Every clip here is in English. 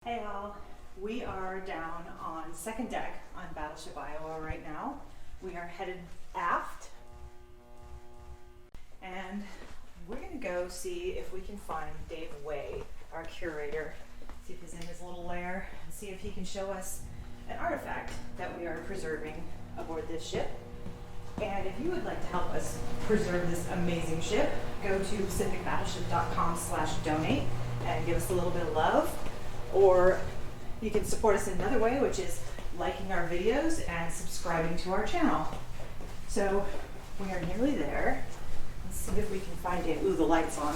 Hey all, we are down on second deck on Battleship Iowa right now. We are headed aft and we're gonna go see if we can find Dave Way, our curator, see if he's in his little lair and see if he can show us an artifact that we are preserving aboard this ship. And if you would like to help us preserve this amazing ship, go to pacificbattleship.com/donate and give us a little bit of love. Or you can support us in another way, which is liking our videos and subscribing to our channel. So we are nearly there. Let's see if we can find Dave. Ooh, the light's on.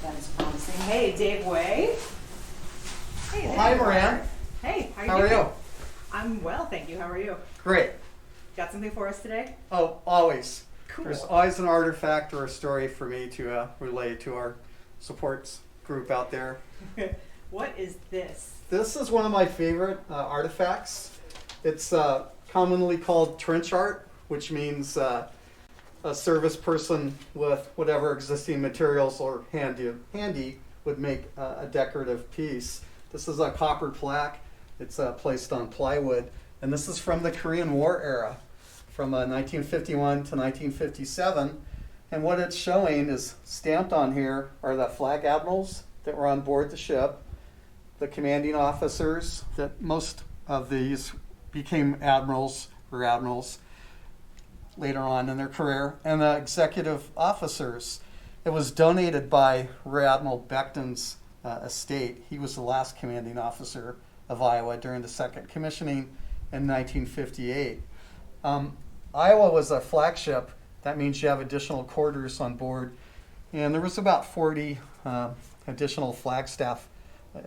That is promising. Hey, Dave Way. Hey, Hi, Moran. Hey, how are you? I'm well, thank you. How are you? Great. Got something for us today? Oh, always. Cool. There's always an artifact or a story for me to relay to our supports group out there. What is this? This is one of my favorite artifacts. It's commonly called trench art, which means a service person with whatever existing materials or handy would make a decorative piece. This is a copper plaque. It's placed on plywood, and this is from the Korean War era, from 1951 to 1957. And what it's showing is stamped on here are the flag admirals that were on board the ship, the commanding officers, that most of these became admirals later on in their career, and the executive officers. It was donated by Rear Admiral Becton's estate. He was the last commanding officer of Iowa during the second commissioning in 1958. Iowa was a flagship. That means you have additional quarters on board. And there was about 40 additional flag staff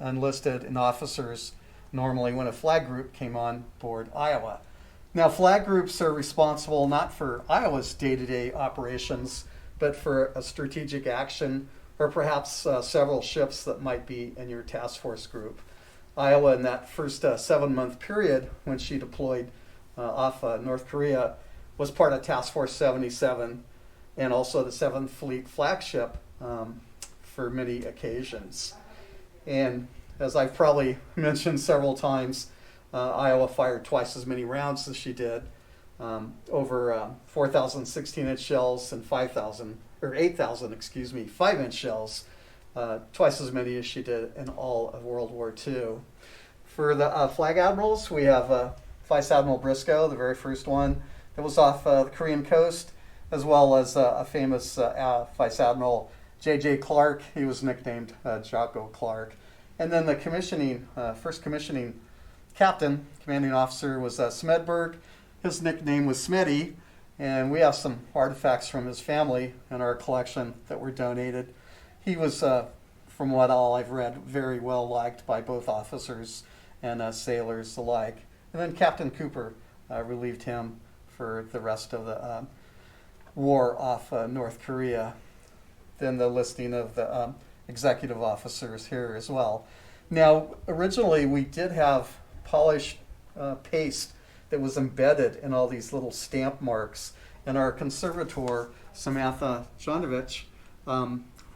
enlisted and officers normally when a flag group came on board Iowa. Now, flag groups are responsible not for Iowa's day-to-day operations, but for a strategic action or perhaps several ships that might be in your task force group. Iowa, in that first 7-month period when she deployed off North Korea, was part of Task Force 77 and also the 7th Fleet flagship for many occasions. And as I've probably mentioned several times, Iowa fired twice as many rounds as she did, over 4,000 16-inch shells and 8,000, 5-inch shells, twice as many as she did in all of World War II. For the flag admirals, we have Vice Admiral Briscoe, the very first one that was off the Korean coast, as well as a famous Vice Admiral J.J. Clark. He was nicknamed Jocko Clark. And then the first commissioning captain, commanding officer, was Smedberg. His nickname was Smitty, and we have some artifacts from his family in our collection that were donated. He was, from what all I've read, very well liked by both officers and sailors alike. And then Captain Cooper relieved him for the rest of the war off North Korea. Then the listing of the executive officers here as well. Now, originally we did have polished paste that was embedded in all these little stamp marks, and our conservator, Samantha Jonovich,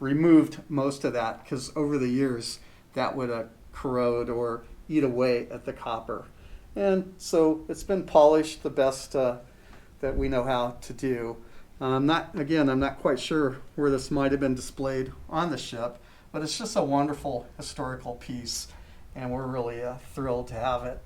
removed most of that because over the years that would corrode or eat away at the copper. And so it's been polished the best that we know how to do. I'm not quite sure where this might have been displayed on the ship, but it's just a wonderful historical piece, and we're really thrilled to have it.